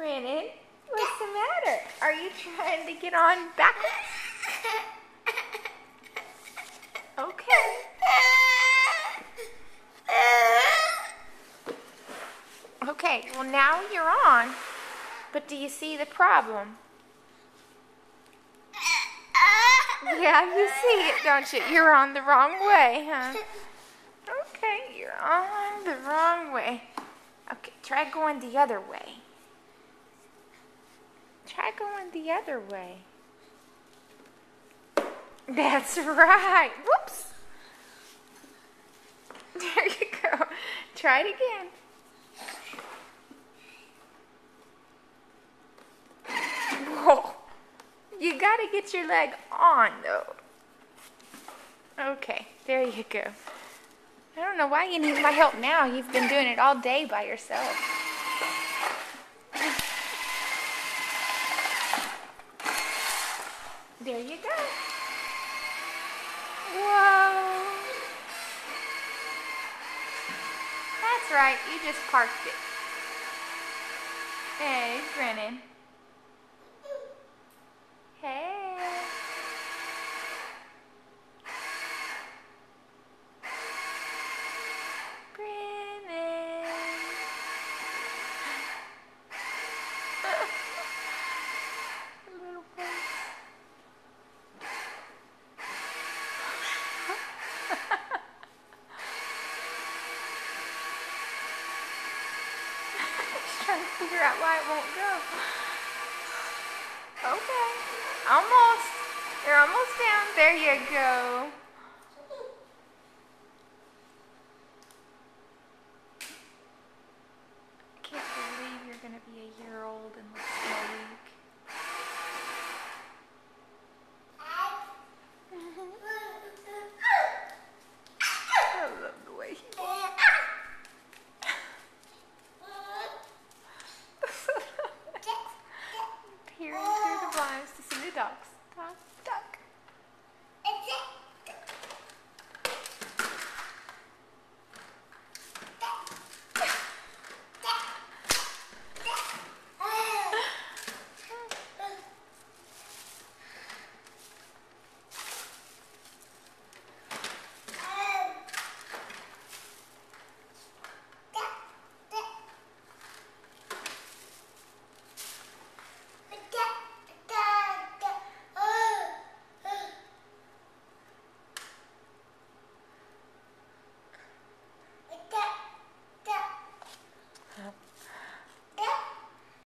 Brandon, what's the matter? Are you trying to get on backwards? Okay. Okay, well now you're on, but do you see the problem? Yeah, you see it, don't you? You're on the wrong way, huh? Okay, you're on the wrong way. Okay, try going the other way. Try going the other way. That's right. Whoops. There you go. Try it again. Whoa. You gotta get your leg on, though. Okay, there you go. I don't know why you need my help now. You've been doing it all day by yourself. There you go. Whoa. That's right, you just parked it. Hey, Brennan. Hey. Brennan. Little boy. Trying to figure out why it won't go. Okay, almost. You're almost down. There you go. I can't believe you're going to be a year old and look snowy.